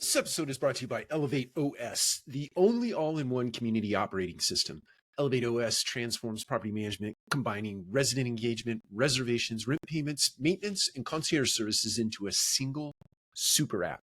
This episode is brought to you by ElevateOS, the only all-in-one community operating system. ElevateOS transforms property management, combining resident engagement, reservations, rent payments, maintenance, and concierge services into a single super app.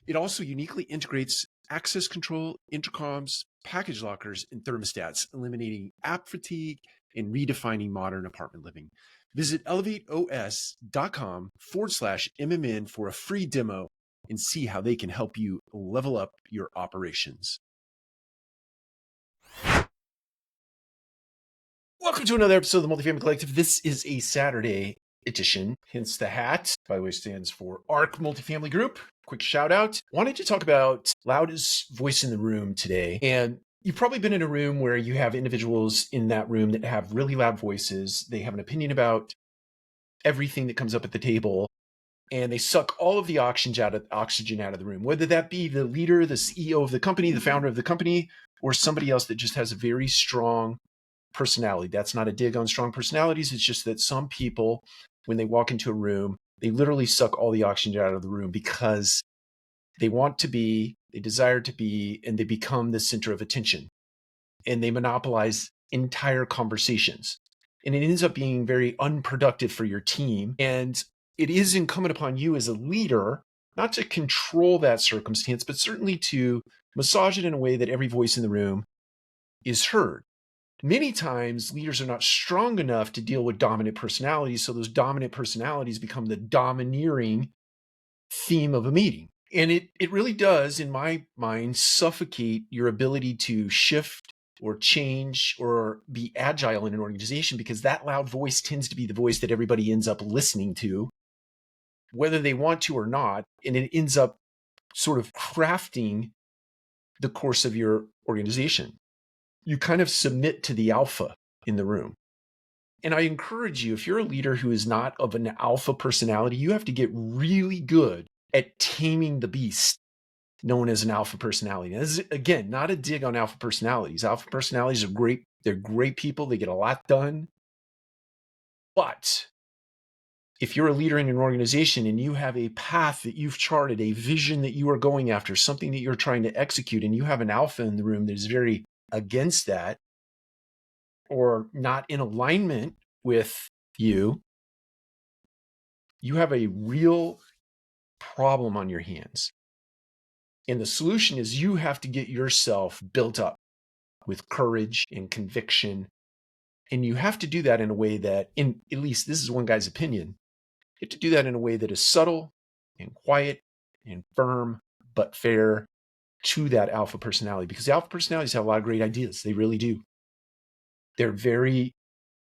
It also uniquely integrates access control, intercoms, package lockers, and thermostats, eliminating app fatigue and redefining modern apartment living. Visit elevateos.com/MMN for a free demo and see how they can help you level up your operations. Welcome to another episode of the Multifamily Collective. This is a Saturday edition, hence the hat, by the way, stands for ARC Multifamily Group. Quick shout out. Wanted to talk about loudest voice in the room today. And you've probably been in a room where you have individuals in that room that have really loud voices. They have an opinion about everything that comes up at the table, and they suck all of the oxygen out of the room, whether that be the leader, the CEO of the company, the founder of the company, or somebody else that just has a very strong personality. That's not a dig on strong personalities. It's just that some people, when they walk into a room, they literally suck all the oxygen out of the room because they want to be, they desire to be, and they become the center of attention. And they monopolize entire conversations. And it ends up being very unproductive for your team. And it is incumbent upon you as a leader not to control that circumstance, but certainly to massage it in a way that every voice in the room is heard. Many times, leaders are not strong enough to deal with dominant personalities, so those dominant personalities become the domineering theme of a meeting. And it really does, in my mind, suffocate your ability to shift or change or be agile in an organization, because that loud voice tends to be the voice that everybody ends up listening to, whether they want to or not, and it ends up sort of crafting the course of your organization. You kind of submit to the alpha in the room. And I encourage you, if you're a leader who is not of an alpha personality, you have to get really good at taming the beast known as an alpha personality. Now, this is, again, not a dig on alpha personalities. Alpha personalities are great. They're great people. They get a lot done. But if you're a leader in an organization and you have a path that you've charted, a vision that you are going after, something that you're trying to execute, and you have an alpha in the room that is very against that or not in alignment with you, you have a real problem on your hands. And the solution is you have to get yourself built up with courage and conviction. And you have to do that in a way that, at least this is one guy's opinion, you have to do that in a way that is subtle and quiet and firm, but fair to that alpha personality, because alpha personalities have a lot of great ideas. They really do. They're very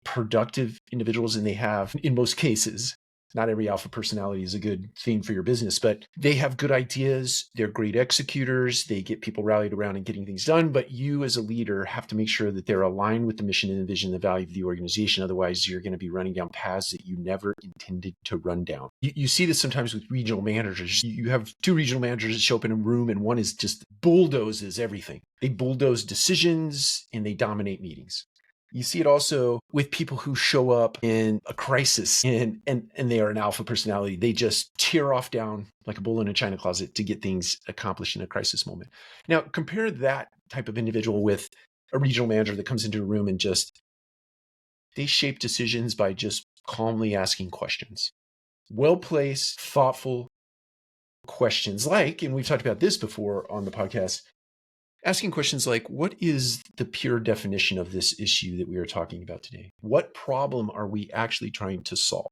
productive individuals, and they have, in most cases, not every alpha personality is a good theme for your business, but they have good ideas. They're great executors. They get people rallied around and getting things done. But you as a leader have to make sure that they're aligned with the mission and the vision, the value of the organization. Otherwise, you're going to be running down paths that you never intended to run down. You see this sometimes with regional managers. You have two regional managers that show up in a room, and one is just bulldozes everything. They bulldoze decisions and they dominate meetings. You see it also with people who show up in a crisis and they are an alpha personality. They just tear off down like a bull in a china closet to get things accomplished in a crisis moment. Now, compare that type of individual with a regional manager that comes into a room and they shape decisions by just calmly asking questions. Well-placed, thoughtful questions like, and we've talked about this before on the podcast, asking questions like, what is the pure definition of this issue that we are talking about today? What problem are we actually trying to solve?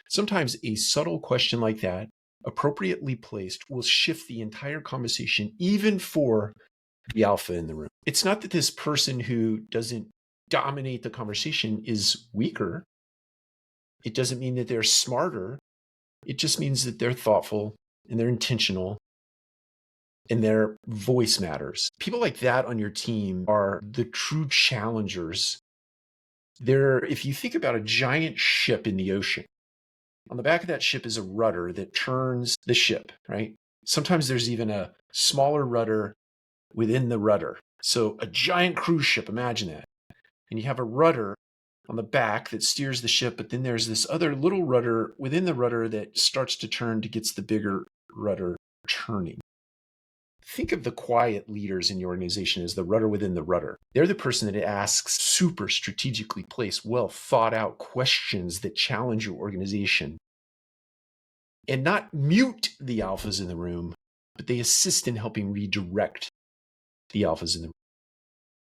Sometimes a subtle question like that, appropriately placed, will shift the entire conversation, even for the alpha in the room. It's not that this person who doesn't dominate the conversation is weaker. It doesn't mean that they're smarter. It just means that they're thoughtful and they're intentional, and their voice matters. People like that on your team are the true challengers. If you think about a giant ship in the ocean, on the back of that ship is a rudder that turns the ship, right? Sometimes there's even a smaller rudder within the rudder. So a giant cruise ship, imagine that. And you have a rudder on the back that steers the ship, but then there's this other little rudder within the rudder that starts to turn to get the bigger rudder turning. think of the quiet leaders in your organization as the rudder within the rudder. They're the person that asks super strategically placed, well thought out questions that challenge your organization and not mute the alphas in the room, but they assist in helping redirect the alphas in the room.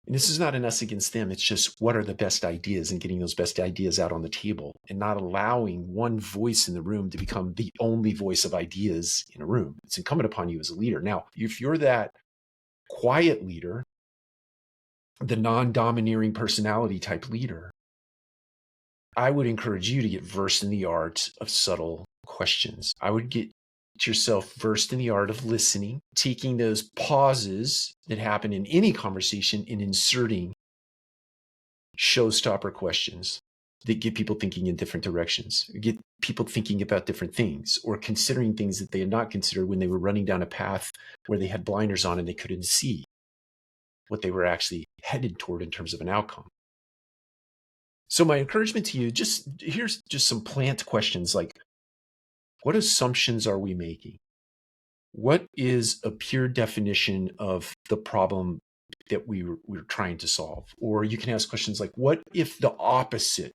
And this is not an us against them. It's just what are the best ideas and getting those best ideas out on the table and not allowing one voice in the room to become the only voice of ideas in a room. It's incumbent upon you as a leader. Now, if you're that quiet leader, the non-domineering personality type leader, I would encourage you to get versed in the art of subtle questions. I would get yourself versed in the art of listening, taking those pauses that happen in any conversation and inserting showstopper questions that get people thinking in different directions, get people thinking about different things or considering things that they had not considered when they were running down a path where they had blinders on and they couldn't see what they were actually headed toward in terms of an outcome. So my encouragement to you, here's just some plant questions like, what assumptions are we making? What is a pure definition of the problem that we're trying to solve? Or you can ask questions like, what if the opposite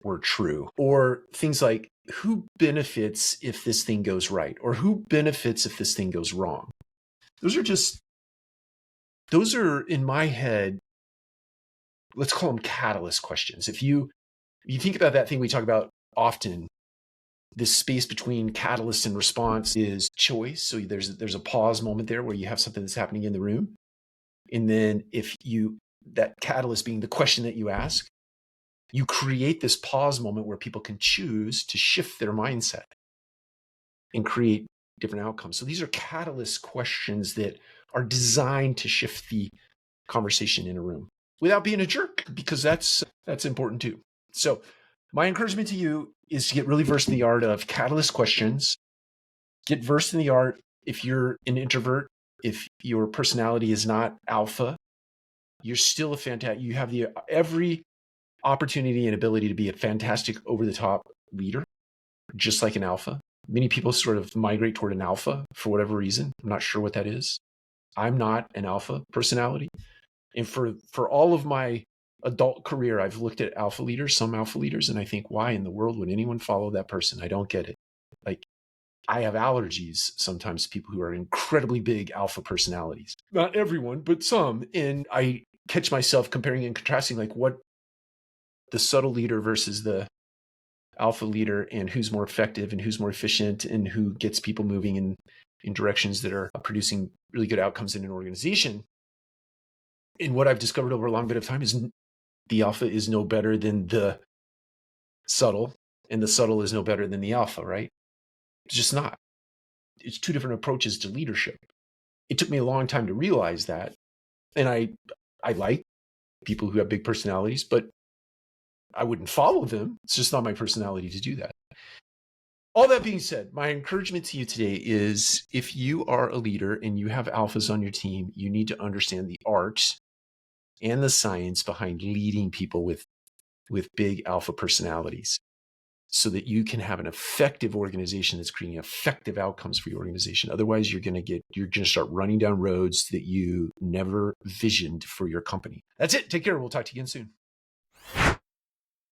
were true? Or things like, who benefits if this thing goes right? Or who benefits if this thing goes wrong? Those are in my head, let's call them catalyst questions. If you think about that thing we talk about often, this space between catalyst and response is choice. So there's a pause moment there where you have something that's happening in the room. And then that catalyst being the question that you ask, you create this pause moment where people can choose to shift their mindset and create different outcomes. So these are catalyst questions that are designed to shift the conversation in a room without being a jerk, because that's important too. So my encouragement to you is to get really versed in the art of catalyst questions. Get versed in the art, if you're an introvert, if your personality is not alpha, you're still you have every opportunity and ability to be a fantastic over-the-top leader, just like an alpha. Many people sort of migrate toward an alpha for whatever reason. I'm not sure what that is. I'm not an alpha personality. And for all of my adult career, I've looked at some alpha leaders, and I think, why in the world would anyone follow that person? I don't get it. Like, I have allergies sometimes to people who are incredibly big alpha personalities. Not everyone, but some. And I catch myself comparing and contrasting, like, what the subtle leader versus the alpha leader, and who's more effective and who's more efficient and who gets people moving in directions that are producing really good outcomes in an organization. And what I've discovered over a long bit of time is the alpha is no better than the subtle, and the subtle is no better than the alpha, right? It's just not. It's two different approaches to leadership. It took me a long time to realize that. And I like people who have big personalities, but I wouldn't follow them. It's just not my personality to do that. All that being said, my encouragement to you today is, if you are a leader and you have alphas on your team, you need to understand the art and the science behind leading people with big alpha personalities, so that you can have an effective organization that's creating effective outcomes for your organization. Otherwise, you're going to start running down roads that you never visioned for your company. That's it. Take care. We'll talk to you again soon.